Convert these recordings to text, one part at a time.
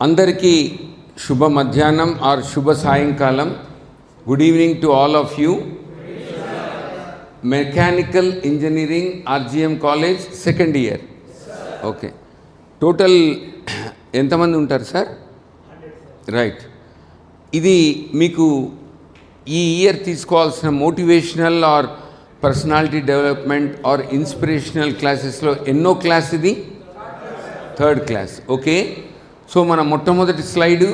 అందరికీ శుభ మధ్యాహ్నం ఆర్ శుభ సాయంకాలం. Good evening to all of you. Mechanical engineering RGM college second year. Okay, total ఎంతమంది ఉంటారు సార్? రైట్. ఇది మీకు ఈ ఇయర్ తీసుకోవాల్సిన motivational or personality development or inspirational క్లాసెస్లో ఎన్నో క్లాస్ ఇది? Third class. ఓకే, సో మన మొట్టమొదటి స్లైడు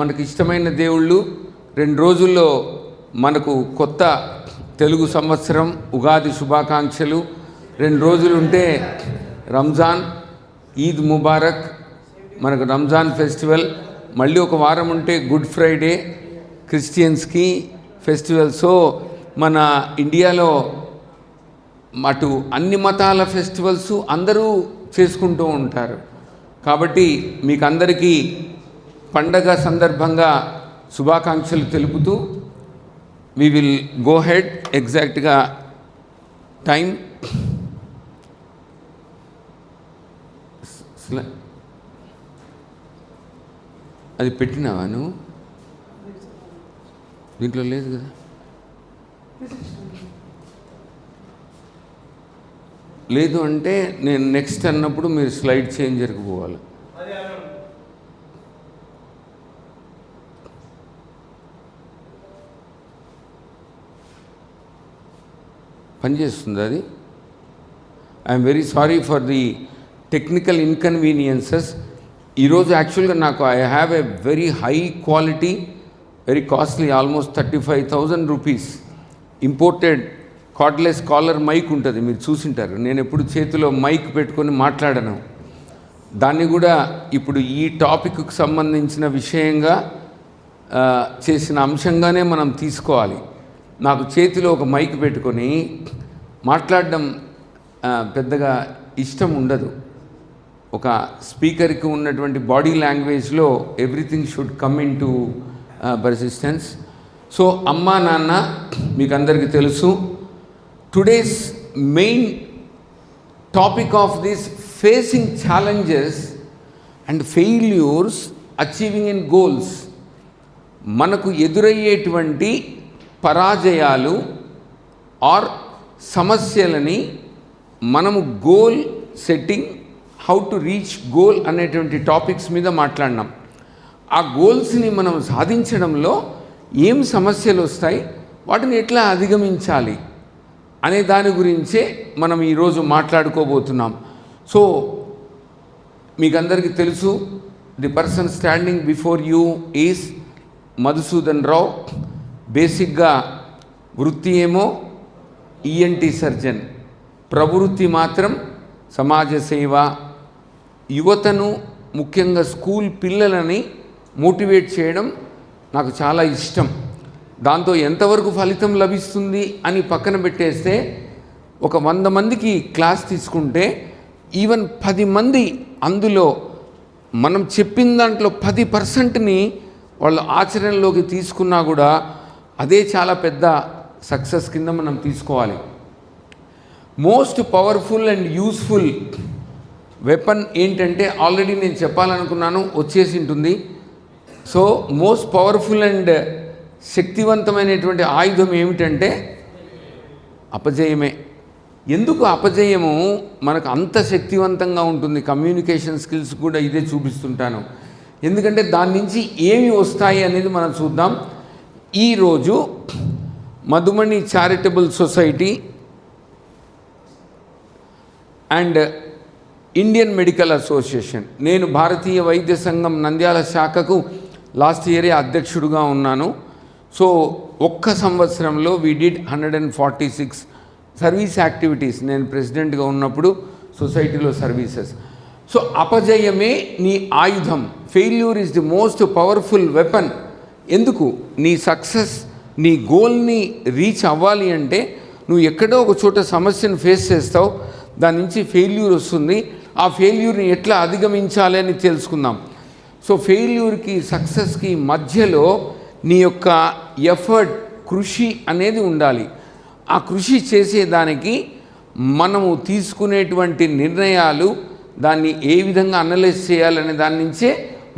మనకు ఇష్టమైన దేవుళ్ళు. 2 రోజుల్లో మనకు కొత్త తెలుగు సంవత్సరం, ఉగాది శుభాకాంక్షలు. 2 రోజులు ఉంటే రంజాన్, ఈద్ ముబారక్, మనకు రంజాన్ ఫెస్టివల్. మళ్ళీ ఒక వారం ఉంటే గుడ్ ఫ్రైడే, క్రిస్టియన్స్కి ఫెస్టివల్. సో మన ఇండియాలో అటు అన్ని మతాల ఫెస్టివల్స్ అందరూ చేసుకుంటూ ఉంటారు. కాబట్టి మీకు అందరికీ పండగ సందర్భంగా శుభాకాంక్షలు తెలుపుతూ వి విల్ గో హెడ్. ఎగ్జాక్ట్గా టైం అది పెట్టినావా నువ్వు? దీంట్లో లేదు కదా. లేదు అంటే నేను నెక్స్ట్ అన్నప్పుడు మీరు స్లైడ్ చేంజర్కి పోవాలి. పనిచేస్తుంది అది? I'm very sorry for the technical inconveniences. ఈరోజు యాక్చువల్గా నాకు I have a very high quality, very costly, almost 35,000 rupees imported cordless collar mic ఉంటుంది, మీరు చూసింటారు. నేను ఎప్పుడు చేతిలో మైక్ పెట్టుకొని మాట్లాడను. దాన్ని కూడా ఇప్పుడు ఈ టాపిక్కు సంబంధించిన విషయంగా చేసిన అంశంగానే మనం తీసుకోవాలి. నాకు చేతిలో ఒక మైక్ పెట్టుకొని మాట్లాడడం పెద్దగా ఇష్టం ఉండదు. ఒక స్పీకర్కి ఉన్నటువంటి బాడీ లాంగ్వేజ్లో everything should come in to persistence. So అమ్మా నాన్న మీకు అందరికీ తెలుసు. Today's main topic of this facing challenges and failures achieving in goals. మనకు ఎదురయ్యేటువంటి పరాజయాలు ఆర్ సమస్యలని మనము goal setting, how to reach goal అనేటువంటి టాపిక్స్ మీద మాట్లాడినాం. ఆ గోల్స్ని మనం సాధించడంలో ఏం సమస్యలు వస్తాయి, వాటిని ఎట్లా అధిగమించాలి అనే దాని గురించే మనం ఈరోజు మాట్లాడుకోబోతున్నాం. సో మీకు అందరికీ తెలుసు, the person standing before you is Madhusudan Rao. బేసిక్గా వృత్తి ఏమో ఈఎన్టీ సర్జన్, ప్రవృత్తి మాత్రం సమాజ సేవ. యువతను, ముఖ్యంగా స్కూల్ పిల్లలని మోటివేట్ చేయడం నాకు చాలా ఇష్టం. దాంతో ఎంతవరకు ఫలితం లభిస్తుంది అని పక్కన పెట్టేస్తే, ఒక 100 మందికి క్లాస్ తీసుకుంటే ఈవెన్ 10 మంది అందులో మనం చెప్పిన దాంట్లో 10%ని వాళ్ళు ఆచరణలోకి తీసుకున్నా కూడా అదే చాలా పెద్ద సక్సెస్ కింద మనం తీసుకోవాలి. Most powerful and useful weapon ఏంటంటే, ఆల్రెడీ నేను చెప్పాలనుకున్నాను, వచ్చేసి ఉంటుంది. సో మోస్ట్ పవర్ఫుల్ అండ్ శక్తివంతమైనటువంటి ఆయుధం ఏమిటంటే అపజయమే. ఎందుకు అపజయము మనకు అంత శక్తివంతంగా ఉంటుంది? కమ్యూనికేషన్ స్కిల్స్ కూడా ఇదే చూపిస్తుంటాను. ఎందుకంటే దాని నుంచి ఏమి వస్తాయి అనేది మనం చూద్దాం. ఈరోజు Madhumani charitable society and Indian medical association, నేను భారతీయ వైద్య సంఘం నంద్యాల శాఖకు లాస్ట్ ఇయరే అధ్యక్షుడుగా ఉన్నాను. సో ఒక్క సంవత్సరంలో వీ డిడ్ 146 సర్వీస్ యాక్టివిటీస్. నేను ప్రెసిడెంట్గా ఉన్నప్పుడు సొసైటీలో సర్వీసెస్. సో అపజయమే నీ ఆయుధం. Failure is the most powerful weapon. ఎందుకు? నీ సక్సెస్, నీ గోల్ని రీచ్ అవ్వాలి అంటే నువ్వు ఎక్కడో ఒక చోట సమస్యను ఫేస్ చేస్తావు, దాని నుంచి ఫెయిల్యూర్ వస్తుంది. ఆ ఫెయిల్యూర్ని ఎట్లా అధిగమించాలి అని తెలుసుకుందాం. సో ఫెయిల్యూర్కి, సక్సెస్కి మధ్యలో నీ యొక్క ఎఫర్ట్, కృషి అనేది ఉండాలి. ఆ కృషి చేసేదానికి మనము తీసుకునేటువంటి నిర్ణయాలు దాన్ని ఏ విధంగా అనలైజ్ చేయాలనే దాని నుంచే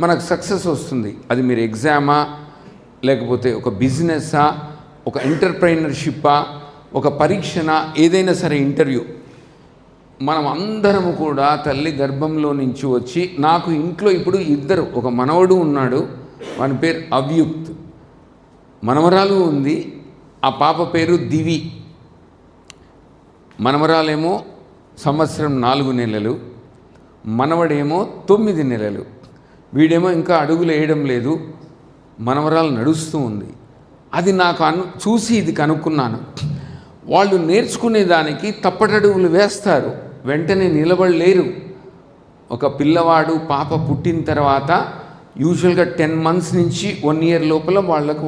మనకు సక్సెస్ వస్తుంది. అది మీరు ఎగ్జామా, లేకపోతే ఒక బిజినెస్సా, ఒక ఎంటర్ప్రైనర్షిప్పా, ఒక పరీక్షనా, ఏదైనా సరే ఇంటర్వ్యూ. మనం అందరము కూడా తల్లి గర్భంలో నుంచి వచ్చి, నాకు ఇంట్లో ఇప్పుడు ఇద్దరు, ఒక మనవడు ఉన్నాడు, వాని పేరు అవ్యుక్త్, మనవరాలు ఉంది, ఆ పాప పేరు దివి. మనవరాలేమో సంవత్సరం 4 నెలలు, మనవడేమో 9 నెలలు. వీడేమో ఇంకా అడుగులు వేయడం లేదు, మనవరాలు నడుస్తూ ఉంది. అది నాకు చూసి ఇది కనుక్కున్నాను. వాళ్ళు నేర్చుకునేదానికి తప్పటడుగులు వేస్తారు, వెంటనే నిలబడలేరు. ఒక పిల్లవాడు పాప పుట్టిన తర్వాత యూజువల్గా 10 months నుంచి 1 year లోపల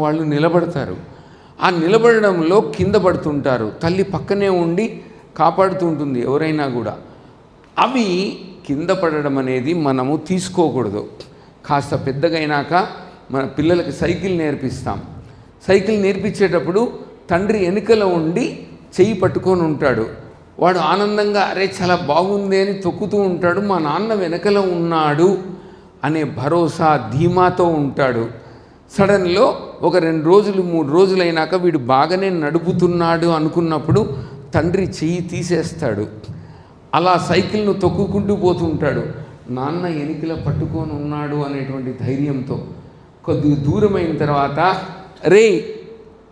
వాళ్ళు నిలబడతారు. ఆ నిలబడడంలో కింద పడుతుంటారు, తల్లి పక్కనే ఉండి కాపాడుతూ ఉంటుంది ఎవరైనా కూడా. అవి కింద పడడం అనేది మనము తీసుకోకూడదు. కాస్త పెద్దగైనాక మన పిల్లలకి సైకిల్ నేర్పిస్తాం. సైకిల్ నేర్పించేటప్పుడు తండ్రి వెనుకలో ఉండి చెయ్యి పట్టుకొని ఉంటాడు. వాడు ఆనందంగా అరే చాలా బాగుంది అని తొక్కుతూ ఉంటాడు. మా నాన్న వెనకలో ఉన్నాడు అనే భరోసా, ధీమాతో ఉంటాడు. సడన్లో ఒక 2 రోజులు 3 రోజులైనాక వీడు బాగానే నడుపుతున్నాడు అనుకున్నప్పుడు తండ్రి చెయ్యి తీసేస్తాడు. అలా సైకిల్ను తొక్కుకుంటూ పోతూ ఉంటాడు. నాన్న ఎనికిల పట్టుకొని ఉన్నాడు అనేటువంటి ధైర్యంతో కొద్దిగా దూరమైన తర్వాత రే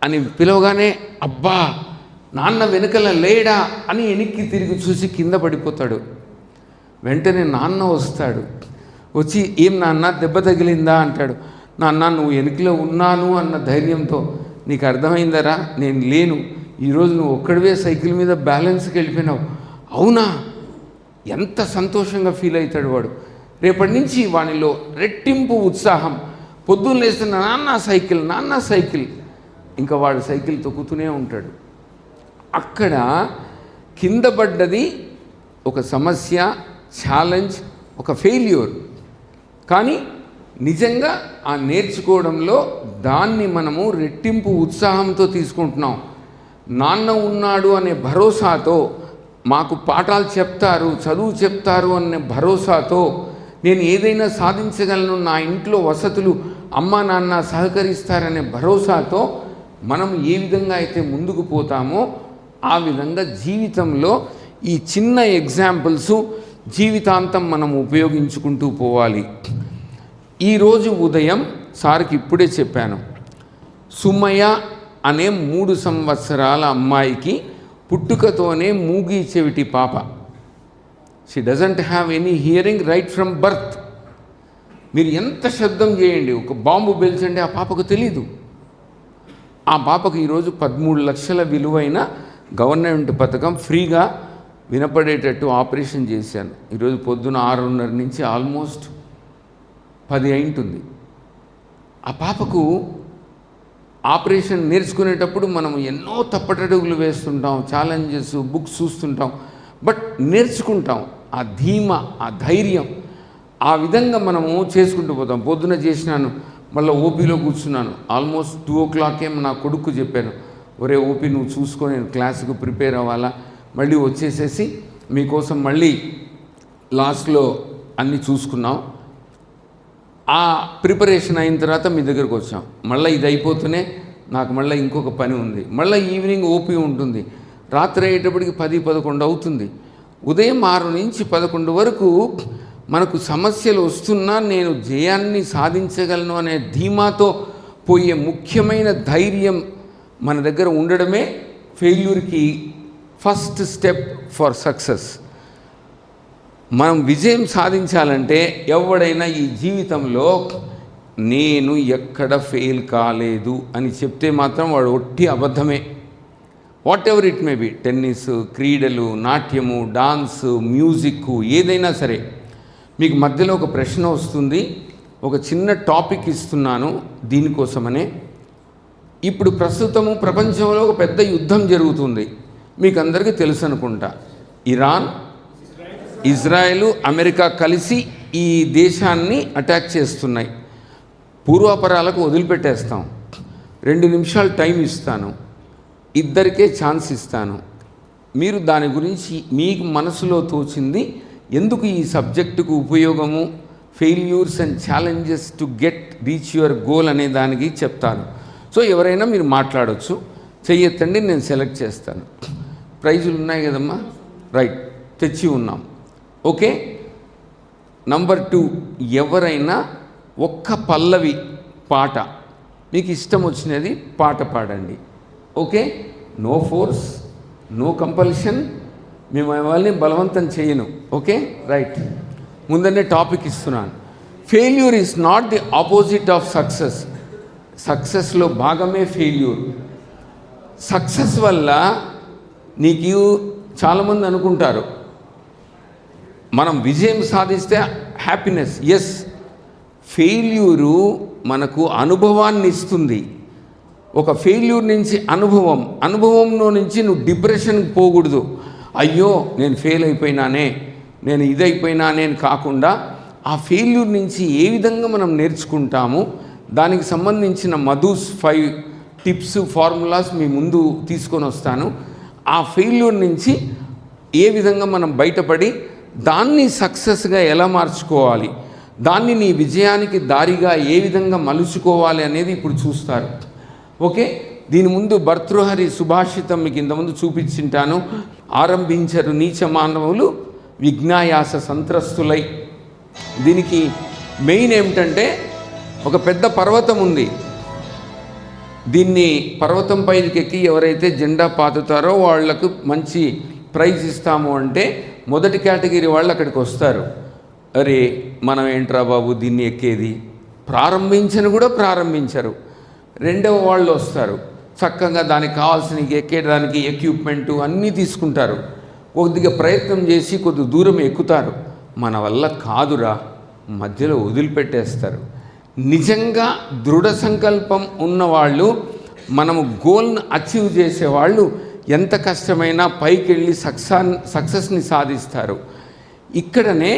అని పిలవగానే అబ్బా నాన్న వెనుకల లేడా అని వెనక్కి తిరిగి చూసి కింద పడిపోతాడు. వెంటనే నాన్న వస్తాడు. వచ్చి ఏం నాన్న దెబ్బ తగిలిందా అంటాడు. నాన్న నువ్వు వెనుకలో ఉన్నాను అన్న ధైర్యంతో నీకు అర్థమైందరా, నేను లేను, ఈరోజు నువ్వు ఒక్కడివే సైకిల్ మీద బ్యాలెన్స్కి వెళ్ళిపోయినావు. అవునా, ఎంత సంతోషంగా ఫీల్ అవుతాడు వాడు. రేపటి నుంచి వానిలో రెట్టింపు ఉత్సాహం. పొద్దున్న లేస్తున్న నాన్న సైకిల్, నాన్న సైకిల్, ఇంకా వాడు సైకిల్ తొక్కుతూనే ఉంటాడు. అక్కడ కింద పడ్డది ఒక సమస్య, ఛాలెంజ్, ఒక ఫెయిల్యూర్. కానీ నిజంగా ఆ నేర్చుకోవడంలో దాన్ని మనము రెట్టింపు ఉత్సాహంతో తీసుకుంటున్నాం. నాన్న ఉన్నాడు అనే భరోసాతో, మాకు పాఠాలు చెప్తారు, చదువు చెప్తారు అనే భరోసాతో, నేను ఏదైనా సాధించగలను, నా ఇంట్లో వసతులు అమ్మా నాన్న సహకరిస్తారనే భరోసాతో మనం ఏ విధంగా అయితే ముందుకు పోతామో ఆ విధంగా జీవితంలో ఈ చిన్న ఎగ్జాంపుల్స్ జీవితాంతం మనం ఉపయోగించుకుంటూ పోవాలి. ఈరోజు ఉదయం సార్కి ఇప్పుడే చెప్పాను, సుమయ అనే 3 సంవత్సరాల అమ్మాయికి పుట్టుకతోనే మూగి చెవిటి పాప. She doesn't have any hearing right from birth. మీరు ఎంత శబ్దం చేయండి, ఒక బాంబు పేల్చండి, ఆ పాపకు తెలీదు. ఆ పాపకు ఈరోజు 13 లక్షల విలువైన గవర్నమెంట్ పథకం ఫ్రీగా వినపడేటట్టు ఆపరేషన్ చేశాను. ఈరోజు పొద్దున 6:30 నుంచి ఆల్మోస్ట్ 10 అయింటుంది. ఆ పాపకు ఆపరేషన్ నేర్చుకునేటప్పుడు మనం ఎన్నో తప్పటడుగులు వేస్తుంటాం, ఛాలెంజెస్, బుక్స్ చూస్తుంటాం, బట్ నేర్చుకుంటాం. ఆ ధీమా, ఆ ధైర్యం, ఆ విధంగా మనము చేసుకుంటూ పోతాం. పొద్దున చేసినాను, మళ్ళీ ఓపీలో కూర్చున్నాను. ఆల్మోస్ట్ 2 o'clock నా కొడుకు చెప్పాను, ఒరే ఓపీ నువ్వు చూసుకొని నేను క్లాసుకు ప్రిపేర్ అవ్వాలా, మళ్ళీ వచ్చేసేసి మీకోసం మళ్ళీ లాస్ట్లో అన్నీ చూసుకున్నాం. ఆ ప్రిపరేషన్ అయిన తర్వాత మీ దగ్గరకు వచ్చాం. మళ్ళీ ఇది అయిపోతూనే నాకు మళ్ళీ ఇంకొక పని ఉంది. మళ్ళీ ఈవినింగ్ ఓపీ ఉంటుంది. రాత్రి అయ్యేటప్పటికి 10-11 అవుతుంది. ఉదయం 6 నుంచి 11 వరకు మనకు సమస్యలు వస్తున్నా నేను జయాన్ని సాధించగలను అనే ధీమాతో పోయే ముఖ్యమైన ధైర్యం మన దగ్గర ఉండడమే ఫెయిల్యూర్కి ఫస్ట్ స్టెప్ ఫర్ సక్సెస్. మనం విజయం సాధించాలంటే ఎవడైనా ఈ జీవితంలో నేను ఎక్కడ ఫెయిల్ కాలేదు అని చెప్తే మాత్రం వాడు ఒట్టి అబద్ధమే. What ever it may be, tennis, క్రీడలు, నాట్యము, డాన్సు, మ్యూజిక్, ఏదైనా సరే. మీకు మధ్యలో ఒక ప్రశ్న వస్తుంది, ఒక చిన్న టాపిక్ ఇస్తున్నాను దీనికోసమనే. ఇప్పుడు ప్రస్తుతము ప్రపంచంలో ఒక పెద్ద యుద్ధం జరుగుతుంది, మీకు అందరికీ తెలుసు అనుకుంటా. ఇరాన్, ఇజ్రాయెల్, అమెరికా కలిసి ఈ దేశాన్ని అటాక్ చేస్తున్నాయి. పూర్వాపరాలకు వదిలిపెట్టేస్తాం. 2 నిమిషాలు టైం ఇస్తాను, ఇద్దరికే ఛాన్స్ ఇస్తాను. మీరు దాని గురించి మీకు మనసులో తోచింది ఎందుకు ఈ సబ్జెక్టుకు ఉపయోగము, failures and challenges to reach your goal అనే దానికి చెప్తాను. సో ఎవరైనా మీరు మాట్లాడవచ్చు, చెయ్యొద్దండి, నేను సెలెక్ట్ చేస్తాను. ప్రైజులు ఉన్నాయి కదమ్మా, రైట్, తెచ్చి ఉన్నాం. ఓకే. నంబర్ 2, ఎవరైనా ఒక్క పల్లవి పాట మీకు ఇష్టం వచ్చినది పాట పాడండి. Okay, no force, no compulsion, మేము వాళ్ళని బలవంతం చేయను. Okay, right. ముందనే టాపిక్ ఇస్తున్నాను. Failure is not the opposite of success. సక్సెస్లో భాగమే ఫెయిల్యూర్. సక్సెస్ వల్ల నీకు చాలామంది అనుకుంటారు మనం విజయం సాధిస్తే హ్యాపీనెస్. ఎస్, ఫెయిల్యూరు మనకు అనుభవాన్ని ఇస్తుంది. ఒక ఫెయిల్యూర్ నుంచి అనుభవంలో నుంచి నువ్వు డిప్రెషన్కి పోకూడదు. అయ్యో నేను ఫెయిల్ అయిపోయినానే, నేను ఇదైపోయినానే అని కాకుండా ఆ ఫెయిల్యూర్ నుంచి ఏ విధంగా మనం నేర్చుకుంటాము, దానికి సంబంధించిన మధుస్ 5 టిప్స్, ఫార్ములాస్ మీ ముందు తీసుకొని వస్తాను. ఆ ఫెయిల్యూర్ నుంచి ఏ విధంగా మనం బయటపడి దాన్ని సక్సెస్గా ఎలా మార్చుకోవాలి, దాన్ని నీ విజయానికి దారిగా ఏ విధంగా మలుచుకోవాలి అనేది ఇప్పుడు చూస్తారు. ఓకే, దీని ముందు భర్తృహరి సుభాషితం మీకు ఇంతకుముందు చూపించింటాను. ఆరంభించరు నీచ మానవులు విజ్ఞాయాస సంత్రస్తులై. దీనికి మెయిన్ ఏమిటంటే, ఒక పెద్ద పర్వతం ఉంది. దీన్ని పర్వతం పైకి ఎక్కి ఎవరైతే జెండా పాతుతారో వాళ్లకు మంచి ప్రైజ్ ఇస్తాము అంటే మొదటి కేటగిరీ వాళ్ళు అక్కడికి వస్తారు. అరే మనం ఏంట్రా బాబు దీన్ని ఎక్కేది, ప్రారంభించరు. రెండవ వాళ్ళు వస్తారు, చక్కగా దానికి కావాల్సిన ఎక్కేదానికి ఎక్విప్మెంటు అన్నీ తీసుకుంటారు, కొద్దిగా ప్రయత్నం చేసి కొద్ది దూరం ఎక్కుతారు. మన వల్ల కాదురా, మధ్యలో వదిలిపెట్టేస్తారు. నిజంగా దృఢ సంకల్పం ఉన్నవాళ్ళు, మనము గోల్ని అచీవ్ చేసేవాళ్ళు ఎంత కష్టమైనా పైకి వెళ్ళి సక్సెస్ని సాధిస్తారు. ఇక్కడనే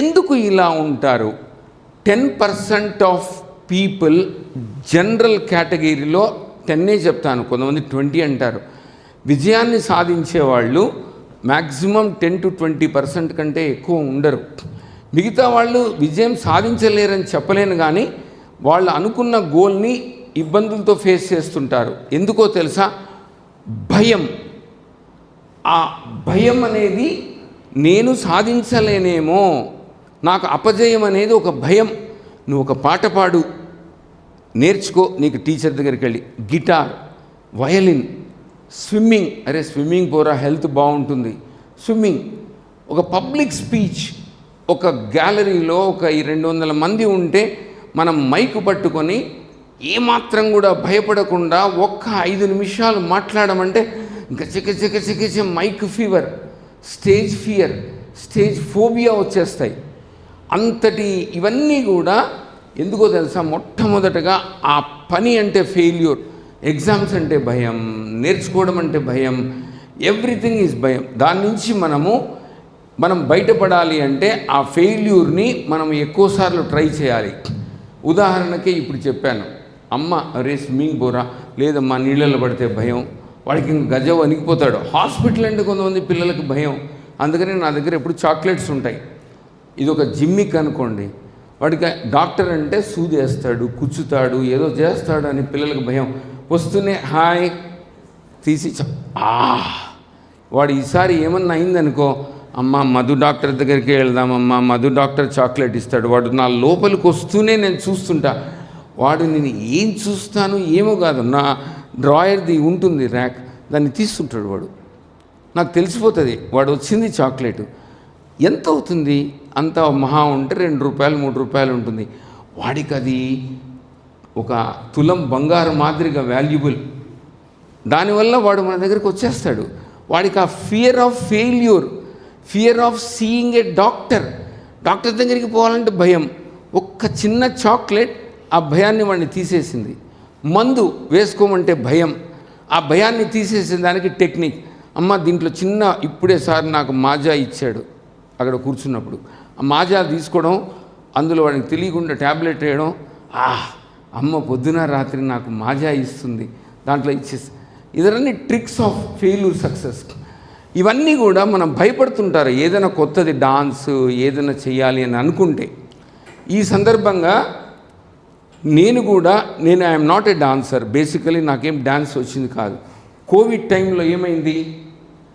ఎందుకు ఇలా ఉంటారు? 10% ఆఫ్ పీపుల్ జనరల్ కేటగిరీలో 10 చెప్తాను, కొంతమంది 20 అంటారు. విజయాన్ని సాధించేవాళ్ళు మ్యాక్సిమం 10 to 20% కంటే ఎక్కువ ఉండరు. మిగతా వాళ్ళు విజయం సాధించలేరని చెప్పలేను, కానీ వాళ్ళు అనుకున్న గోల్ని ఇబ్బందులతో ఫేస్ చేస్తుంటారు. ఎందుకో తెలుసా? భయం. ఆ భయం అనేది నేను సాధించలేనేమో, నాకు అపజయం అనేది ఒక భయం. నువ్వు ఒక పాట పాడు, నేర్చుకో, నీకు టీచర్ దగ్గరికి వెళ్ళి గిటార్, వయలిన్, స్విమ్మింగ్, అరే స్విమ్మింగ్ పోరా హెల్త్ బాగుంటుంది, స్విమ్మింగ్, ఒక పబ్లిక్ స్పీచ్, ఒక గ్యాలరీలో ఒక 200 మంది ఉంటే మనం మైకు పట్టుకొని ఏమాత్రం కూడా భయపడకుండా ఒక్క 5 నిమిషాలు మాట్లాడమంటే గచగచగచగచ mike fever, stage fear, stage phobia వచ్చేస్తాయి. అంతటి ఇవన్నీ కూడా ఎందుకో తెలుసా? మొట్టమొదటగా ఆ పని అంటే ఫెయిల్యూర్, ఎగ్జామ్స్ అంటే భయం, నేర్చుకోవడం అంటే భయం, ఎవ్రీథింగ్ ఈజ్ భయం. దాని నుంచి మనం బయటపడాలి అంటే ఆ ఫెయిల్యూర్ని మనం ఎక్కువసార్లు ట్రై చేయాలి. ఉదాహరణకి ఇప్పుడు చెప్పాను, అమ్మ అరే స్విమ్మింగ్ పోరా, లేదమ్మా నీళ్ళల్లో పడితే భయం, వాడికి ఇంక గజ వణికిపోతాడు. హాస్పిటల్ అంటే కొంతమంది పిల్లలకి భయం, అందుకని నా దగ్గర ఎప్పుడు చాక్లెట్స్ ఉంటాయి. ఇది ఒక జిమ్మిక్ అనుకోండి, వాడికి డాక్టర్ అంటే సూది వేస్తాడు, కుచ్చుతాడు, ఏదో చేస్తాడు అని పిల్లలకు భయం. వస్తూనే హాయ్ తీసి వాడు ఈసారి ఏమన్నా అయిందనుకో, అమ్మ మధు డాక్టర్ దగ్గరికి వెళ్దామమ్మా, మధు డాక్టర్ చాక్లెట్ ఇస్తాడు. వాడు నా లోపలికి వస్తూనే నేను చూస్తుంటా, వాడు నేను ఏం చూస్తాను ఏమో కాదు, నా డ్రాయర్ది ఉంటుంది ర్యాక్, దాన్ని తీస్తుంటాడు వాడు. నాకు తెలిసిపోతుంది వాడు వచ్చింది చాక్లెట్. ఎంత అవుతుంది? అంత మహా ఉంటే 2 రూపాయలు 3 రూపాయలు ఉంటుంది. వాడికి అది ఒక తులం బంగారు మాదిరిగా వాల్యుబుల్. దానివల్ల వాడు మన దగ్గరికి వచ్చేస్తాడు. వాడికి ఆ fear of failure, fear of seeing A doctor దగ్గరికి పోవాలంటే భయం. ఒక్క చిన్న చాక్లెట్ ఆ భయాన్ని వాడిని తీసేసింది. మందు వేసుకోమంటే భయం, ఆ భయాన్ని తీసేసిన దానికి టెక్నిక్. అమ్మ దీంట్లో చిన్న, ఇప్పుడే సార్ నాకు మాజా ఇచ్చాడు అక్కడ కూర్చున్నప్పుడు, ఆ మాజా తీసుకోవడం, అందులో వాడికి తెలియకుండా ట్యాబ్లెట్ వేయడం, అమ్మ పొద్దున రాత్రి నాకు మాజా ఇస్తుంది, దాంట్లో ఇచ్చేసి. ఇదన్నీ ట్రిక్స్ ఆఫ్ ఫెయిల్యూర్ సక్సెస్. ఇవన్నీ కూడా మనం భయపడుతుంటారు ఏదైనా కొత్తది డాన్స్ ఏదైనా చేయాలి అని అనుకుంటే. ఈ సందర్భంగా నేను I'm not a dancer, basically నాకేం డ్యాన్స్ వచ్చింది కాదు. కోవిడ్ టైంలో ఏమైంది,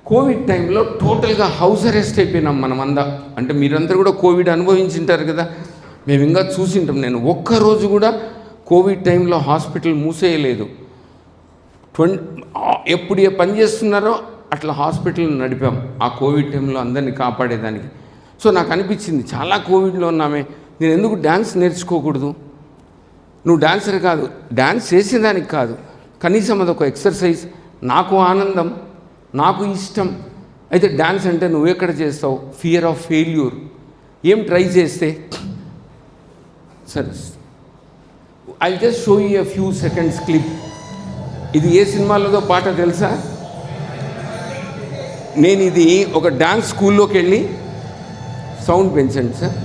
కోవిడ్ టైంలో టోటల్గా హౌస్ అరెస్ట్ అయిపోయినాం మనమందా. అంటే మీరందరూ కూడా కోవిడ్ అనుభవించింటారు కదా, మేము ఇంకా చూసింటాం. నేను ఒక్కరోజు కూడా కోవిడ్ టైంలో హాస్పిటల్ మూసేయలేదు. ఎప్పుడు ఏ పని చేస్తున్నారో అట్లా హాస్పిటల్ నడిపాం ఆ కోవిడ్ టైంలో అందరినీ కాపాడేదానికి. సో నాకు అనిపించింది చాలా కోవిడ్లో ఉన్నామే, నేను ఎందుకు డ్యాన్స్ నేర్చుకోకూడదు. నువ్వు డాన్సర్ కాదు, డ్యాన్స్ చేసేదానికి కాదు, కనీసం అదొక ఎక్సర్సైజ్, నాకు ఆనందం, నాకు ఇష్టం. అయితే డ్యాన్స్ అంటే నువ్వెక్కడ చేస్తావు, ఫియర్ ఆఫ్ ఫెయిల్యూర్. ఏం ట్రై చేస్తే సరే, I just show you a few seconds clip. ఇది ఏ సినిమాలోదో పాట తెలుసా? నేను ఇది ఒక డ్యాన్స్ స్కూల్లోకి వెళ్ళి, సౌండ్ పెంచండి సార్.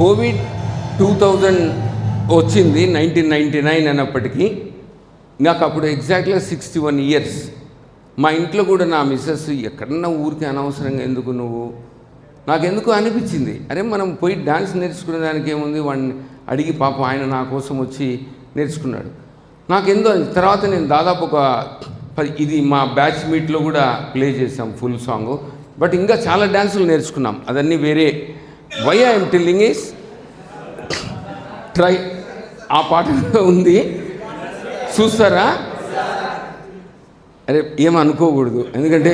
కోవిడ్ 2000 వచ్చింది, 1999 అన్నప్పటికీ నాకు అప్పుడు ఎగ్జాక్ట్గా 61 ఇయర్స్. మా ఇంట్లో కూడా నా మిస్సెస్, ఎక్కడన్నా ఊరికి అనవసరంగా ఎందుకు నువ్వు, నాకెందుకు అనిపించింది, అరే మనం పోయి డాన్స్ నేర్చుకునే దానికి ఏముంది, వాడిని అడిగి పాపం ఆయన నా కోసం వచ్చి నేర్చుకున్నాడు. నాకెందో తర్వాత నేను దాదాపు ఇది మా బ్యాచ్ మీట్లో కూడా ప్లే చేసాం ఫుల్ సాంగ్. బట్ ఇంకా చాలా డ్యాన్సులు నేర్చుకున్నాం, అదన్నీ వేరే. Why I'm telling is try, ఆ పాట ఉంది చూస్తారా? అరే ఏమనుకోకూడదు, ఎందుకంటే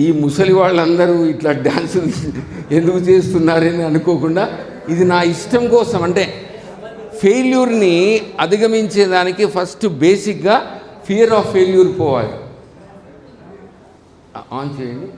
ఈ ముసలి వాళ్ళందరూ ఇట్లా డ్యాన్సులు ఎందుకు చేస్తున్నారని అనుకోకుండా, ఇది నా ఇష్టం కోసం. అంటే ఫెయిల్యూర్ని అధిగమించేదానికి ఫస్ట్ బేసిక్గా ఫియర్ ఆఫ్ ఫెయిల్యూర్ పోవాలి. ఆన్ చేయండి.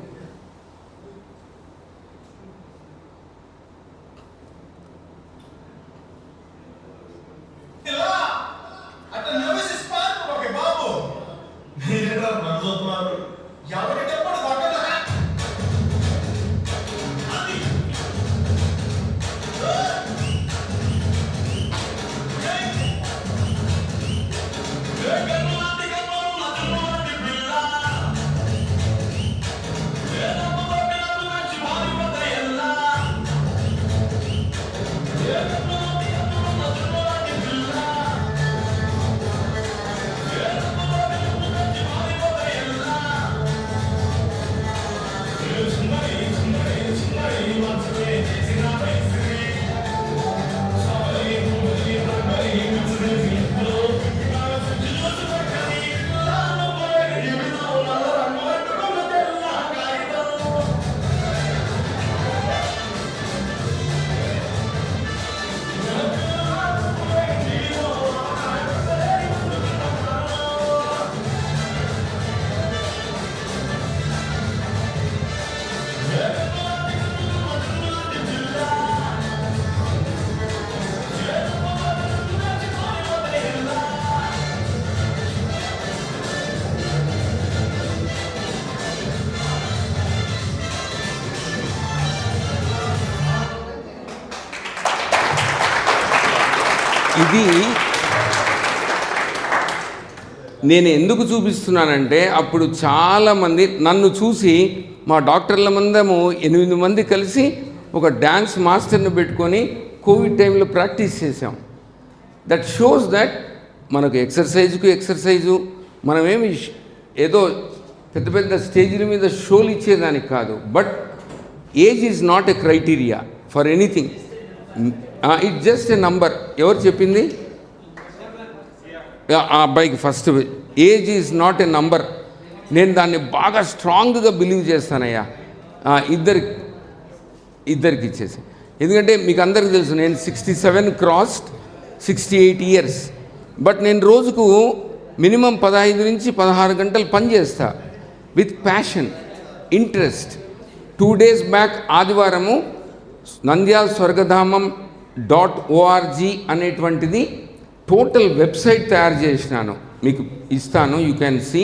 ఇది నేను ఎందుకు చూపిస్తున్నానంటే, అప్పుడు చాలామంది నన్ను చూసి, మా డాక్టర్ల మందము 8 మంది కలిసి ఒక డ్యాన్స్ మాస్టర్ని పెట్టుకొని కోవిడ్ టైంలో ప్రాక్టీస్ చేసాం. దట్ షోస్ దట్ మనకు ఎక్సర్సైజు మనమేమి ఏదో పెద్ద పెద్ద స్టేజీల మీద షోలు ఇచ్చేదానికి కాదు. But age is not a criteria for anything. It just a number. ఎవరు చెప్పింది? ఆ అబ్బాయికి first. Age is not a number. నేను దాన్ని బాగా స్ట్రాంగ్గా బిలీవ్ చేస్తానయ్యా. ఇద్దరికి ఇచ్చేసి, ఎందుకంటే మీకు అందరికీ తెలుసు నేను 67 క్రాస్డ్ 68 ఇయర్స్. బట్ నేను రోజుకు మినిమం 15 నుంచి 16 గంటలు పనిచేస్తా with passion, interest. 2 days back ఆదివారము నంద్యాల స్వర్గధామం .org అనేటువంటిది టోటల్ వెబ్సైట్ తయారు చేసినాను, మీకు ఇస్తాను. You can see,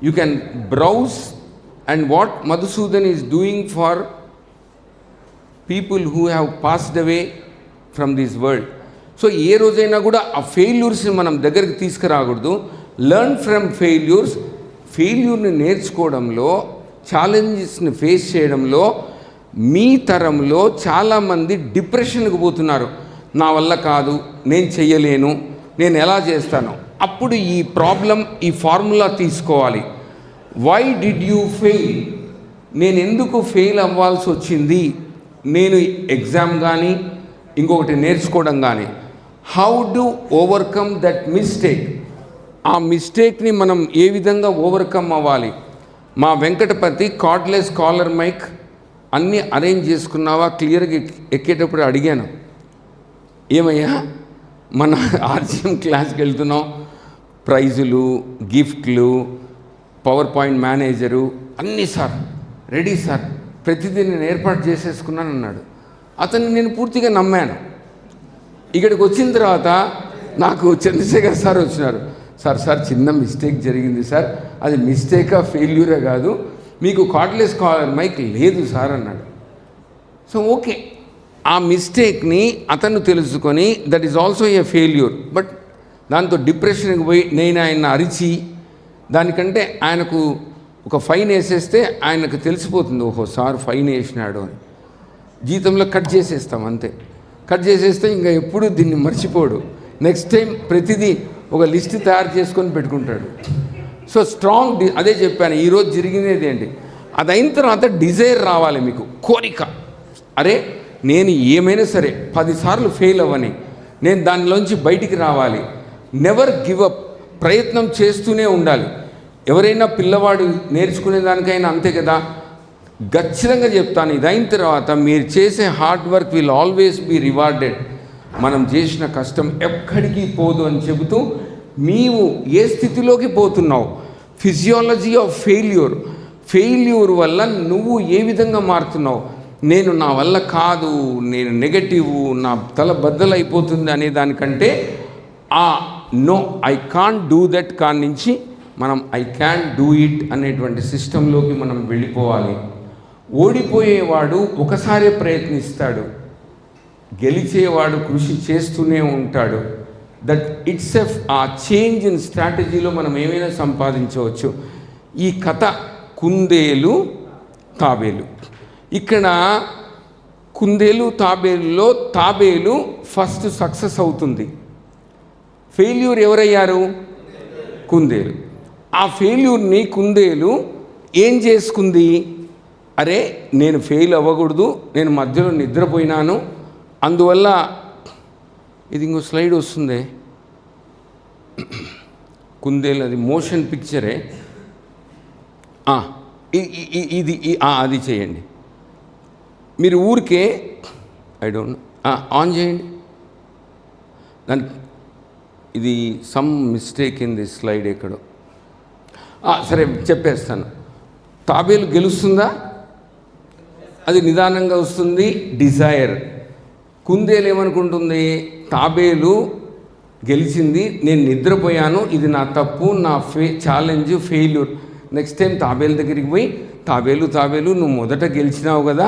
you can browse and what Madhusudan is doing for people who have passed away from this world. So ఏ రోజైనా కూడా ఆ ఫెయిల్యూర్స్ని మనం దగ్గరికి తీసుకురాకూడదు. Learn from failures. ఫెయిల్యూర్ని నేర్చుకోవడంలో, ఛాలెంజెస్ని ఫేస్ చేయడంలో మీ తరంలో చాలామంది డిప్రెషన్కి పోతున్నారు. నా వల్ల కాదు, నేను చెయ్యలేను, నేను ఎలా చేస్తాను. అప్పుడు ఈ ప్రాబ్లం, ఈ ఫార్ములా తీసుకోవాలి. Why did you fail? నేను ఎందుకు ఫెయిల్ అవ్వాల్సి వచ్చింది? నేను ఎగ్జామ్ కానీ ఇంకొకటి నేర్చుకోవడం కానీ. How do overcome that mistake? ఆ మిస్టేక్ని మనం ఏ విధంగా ఓవర్కమ్ అవ్వాలి? మా వెంకటపతి కార్డ్లెస్ కాలర్ మైక్ అన్నీ అరేంజ్ చేసుకున్నావా క్లియర్గా ఎక్కేటప్పుడు అడిగాను, ఏమయ్యా మన ఆర్జిఎం క్లాస్కి వెళ్తున్నాం, ప్రైజులు, గిఫ్ట్లు, పవర్ పాయింట్ మేనేజరు అన్నీ సార్ రెడీ సార్, ప్రతిదీ నేను ఏర్పాటు చేసేసుకున్నాను అన్నాడు. అతన్ని నేను పూర్తిగా నమ్మాను. ఇక్కడికి వచ్చిన తర్వాత నాకు చంద్రశేఖర్ సార్ వచ్చినారు. సార్ చిన్న మిస్టేక్ జరిగింది సార్, అది మిస్టేకా ఫెయిల్యూరే కాదు, మీకు కార్డ్లెస్ కాలర్ మైక్ లేదు సార్ అన్నాడు. సో ఓకే, ఆ మిస్టేక్ని అతను తెలుసుకొని that is also a failure. But దాంతో డిప్రెషన్కి పోయి నేను ఆయన అరిచి, దానికంటే ఆయనకు ఒక ఫైన్ వేసేస్తే ఆయనకు తెలిసిపోతుంది, ఓహో సార్ ఫైన్ వేసినాడు అని. జీతంలో కట్ చేసేస్తాం అంతే. కట్ చేసేస్తే ఇంకా ఎప్పుడు దీన్ని మర్చిపోడు. నెక్స్ట్ టైం ప్రతిదీ ఒక లిస్ట్ తయారు చేసుకొని పెట్టుకుంటాడు. సో స్ట్రాంగ్ అదే చెప్పాను, ఈరోజు జరిగినది ఏంటి, అది అయిన తర్వాత డిజైర్ రావాలి మీకు, కోరిక. అరే నేను ఏమైనా సరే 10 సార్లు ఫెయిల్ అవ్వని, నేను దానిలోంచి బయటికి రావాలి. నెవర్ గివ్ అప్, ప్రయత్నం చేస్తూనే ఉండాలి. ఎవరైనా పిల్లవాడు నేర్చుకునే దానికైనా అంతే కదా. ఖచ్చితంగా చెప్తాను, ఇది అయిన తర్వాత మీరు చేసే hard work will always be rewarded. మనం చేసిన కష్టం ఎక్కడికి పోదు అని చెబుతూ, నీవు ఏ స్థితిలోకి పోతున్నావు, ఫిజియాలజీ ఆఫ్ ఫెయిల్యూర్ వల్ల నువ్వు ఏ విధంగా మారుతున్నావు. నేను నా వల్ల కాదు, నేను నెగటివ్, నా తల బద్దలైపోతుంది అనే దానికంటే no I can't do that కాడి నుంచి మనం ఐ క్యాన్ డూ ఇట్ అనేటువంటి సిస్టంలోకి మనం వెళ్ళిపోవాలి. ఓడిపోయేవాడు ఒకసారే ప్రయత్నిస్తాడు, గెలిచేవాడు కృషి చేస్తూనే ఉంటాడు. దట్ ఇట్స్ ఆ చేంజ్ ఇన్ స్ట్రాటజీలో మనం ఏమైనా సంపాదించవచ్చు. ఈ కథ కుందేలు తాబేలు. ఇక్కడ కుందేలు తాబేలులో తాబేలు ఫస్ట్ సక్సెస్ అవుతుంది. ఫెయిల్యూర్ ఎవరయ్యారు? కుందేలు. ఆ ఫెయిల్యూర్ని కుందేలు ఏం చేసుకుంది? అరే నేను ఫెయిల్ అవ్వకూడదు, నేను మధ్యలో నిద్రపోయినాను, అందువల్ల ఇది ఇంకో స్లైడ్ వస్తుంది, కుందేలు అది మోషన్ పిక్చరే, ఇది అది చేయండి మీరు ఊరికే, ఐ డోంట్ ఆన్ చేయండి దానికి. ఇది some mistake in the slide ఎక్కడో. సరే చెప్పేస్తాను. తాబేలు గెలుస్తుందా? అది నిదానంగా వస్తుంది, డిజైర్. కుందేలు ఏమనుకుంటుంది? తాబేలు గెలిచింది, నేను నిద్రపోయాను, ఇది నా తప్పు, నా ఛాలెంజ్ ఫెయిల్యూర్. నెక్స్ట్ టైం తాబేలు దగ్గరికి పోయి, తాబేలు నువ్వు మొదట గెలిచినావు కదా,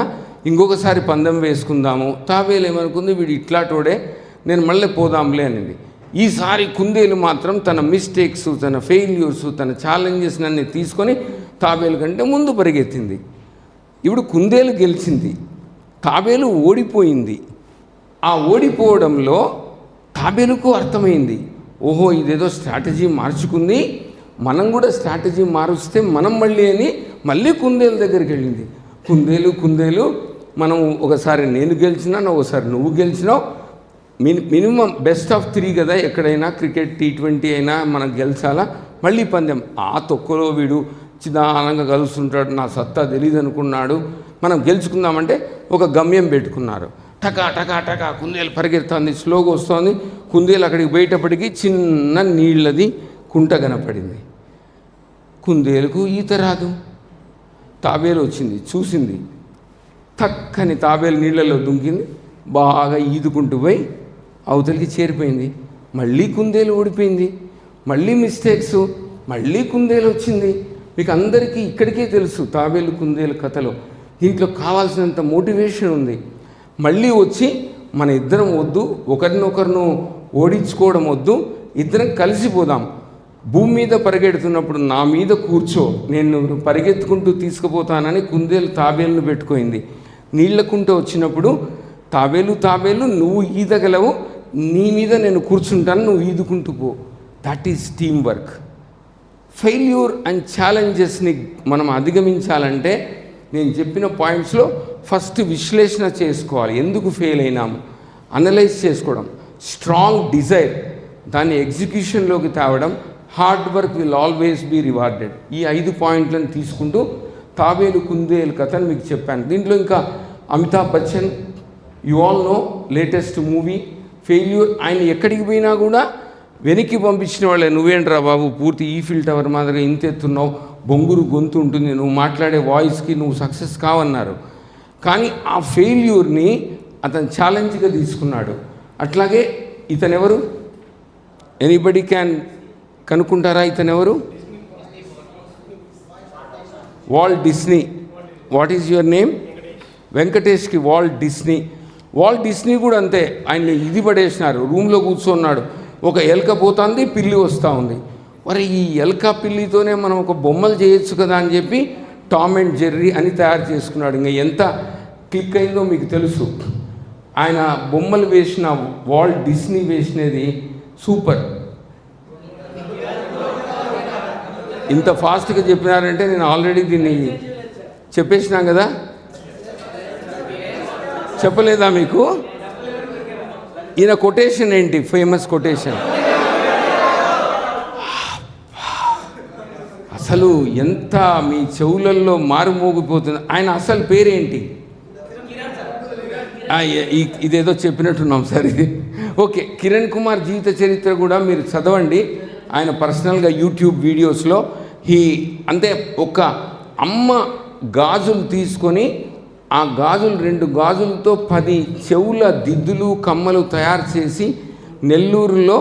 ఇంకొకసారి పందెం వేసుకుందాము. తాబేలు ఏమనుకుంది? వీడు ఇట్లాటోడే, నేను మళ్ళీ పోదాంలే అనింది. ఈసారి కుందేలు మాత్రం తన మిస్టేక్స్, తన ఫెయిల్యూర్స్, తన ఛాలెంజెస్ అన్నీ తీసుకొని తాబేలు కంటే ముందు పరిగెత్తింది. ఇప్పుడు కుందేలు గెలిచింది, తాబేలు ఓడిపోయింది. ఆ ఓడిపోవడంలో తాబేలుకు అర్థమైంది, ఓహో ఇదేదో స్ట్రాటజీ మార్చుకుంది, మనం కూడా స్ట్రాటజీ మారుస్తే మనం మళ్ళీ కుందేలు దగ్గరికి వెళ్ళింది. కుందేలు మనం ఒకసారి నేను గెలిచినాను, ఒకసారి నువ్వు గెలిచినావు, మినిమం బెస్ట్ ఆఫ్ 3 కదా, ఎక్కడైనా క్రికెట్ T20 అయినా మనం గెలిచాలా, మళ్ళీ పందెం. ఆ తొక్కలో వీడు చిదానంగా కలుస్తుంటాడు, నా సత్తా తెలియదు అనుకున్నాడు. మనం గెలుచుకుందామంటే ఒక గమ్యం పెట్టుకున్నారు. టకా టకా టకా కుందేలు పరిగెడుతుంది, స్లోగా వస్తుంది. కుందేలు అక్కడికి పోయేటప్పటికి చిన్న నీళ్ళది కుంట కనపడింది. కుందేలుకు ఈత రాదు. తాబేలు వచ్చింది, చూసింది, తక్కని తాబేలు నీళ్ళలో దుంకింది, బాగా ఈదుకుంటూ పోయి అవతలికి చేరిపోయింది. మళ్ళీ కుందేలు ఓడిపోయింది, మళ్ళీ మిస్టేక్స్, మళ్ళీ కుందేలు వచ్చింది. మీకు అందరికీ ఇక్కడికే తెలుసు తాబేలు కుందేలు కథలో. దీంట్లో కావాల్సినంత మోటివేషన్ ఉంది. మళ్ళీ వచ్చి మన ఇద్దరం వద్దు, ఒకరినొకరును ఓడించుకోవడం వద్దు, ఇద్దరం కలిసిపోదాం. భూమి మీద పరిగెడుతున్నప్పుడు నా మీద కూర్చో, నేను పరిగెత్తుకుంటూ తీసుకుపోతానని కుందేలు తాబేలును పెట్టుకోయింది. నీళ్లకుంటూ వచ్చినప్పుడు తాబేలు నువ్వు ఈదగలవు, నీ మీద నేను కూర్చుంటాను, నువ్వు ఈదుకుంటూ పో. That is team work. Failure and ఛాలెంజెస్ని మనం అధిగమించాలంటే నేను చెప్పిన పాయింట్స్లో ఫస్ట్ విశ్లేషణ చేసుకోవాలి. ఎందుకు ఫెయిల్ అయినాము అనలైజ్ చేసుకోవడం, స్ట్రాంగ్ డిజైర్ దాన్ని ఎగ్జిక్యూషన్లోకి తేవడం, hard work will always be rewarded. ఈ 5 పాయింట్లను తీసుకుంటూ తాబేలు కుందేలు కథను మీకు చెప్పాను. దీంట్లో ఇంకా Amitabh Bachchan, you all know, latest movie failure. ఆయన ఎక్కడికి పోయినా కూడా వెనక్కి పంపించిన వాళ్ళే, నువ్వేంట్రా బాబు పూర్తి ఈఫిల్ టవర్ మాదిరిగా ఇంత ఎత్తున్నావు, బొంగురు గొంతు ఉంటుంది, నువ్వు మాట్లాడే వాయిస్కి నువ్వు సక్సెస్ కావన్నారు. కానీ ఆ ఫెయిల్యూర్ని అతను ఛాలెంజ్గా తీసుకున్నాడు. అట్లాగే ఇతనెవరు? ఎనీబడి క్యాన్ కనుక్కుంటారా? ఇతనెవరు? Walt Disney. What is your name? వెంకటేష్కి వాల్ట్ డిస్నీ. వాల్ట్ డిస్నీ కూడా అంతే, ఆయన ఇది పడేసినారు, రూమ్లో కూర్చున్నాడు. ఒక ఎలక పోతుంది, పిల్లి వస్తూ ఉంది. మరి ఈ ఎలక పిల్లితోనే మనం ఒక బొమ్మలు చేయొచ్చు కదా అని చెప్పి టామ్ అండ్ జెర్రీ అని తయారు చేసుకున్నాడు. ఇంకా ఎంత క్లిక్ అయిందో మీకు తెలుసు. ఆయన బొమ్మలు వేసిన వాల్ట్ డిస్నీ వేసినది సూపర్. ఇంత ఫాస్ట్గా చెప్పినారంటే నేను ఆల్రెడీ దీన్ని చెప్పేసినాం కదా, చెప్పలేదా మీకు? ఈయన కొటేషన్ ఏంటి? ఫేమస్ కొటేషన్ అసలు ఎంత మీ చెవులల్లో మారుమోగిపోతుంది. ఆయన అసలు పేరేంటి? ఇదేదో చెప్పినట్టున్నాం సార్ ఇది. ఓకే, కిరణ్ కుమార్ జీవిత చరిత్ర కూడా మీరు చదవండి. ఆయన పర్సనల్గా యూట్యూబ్ వీడియోస్లో అంటే ఒక అమ్మ గాజులు తీసుకొని ఆ గాజులు 2 గాజులతో 10 చెవుల దిద్దులు కమ్మలు తయారు చేసి నెల్లూరులో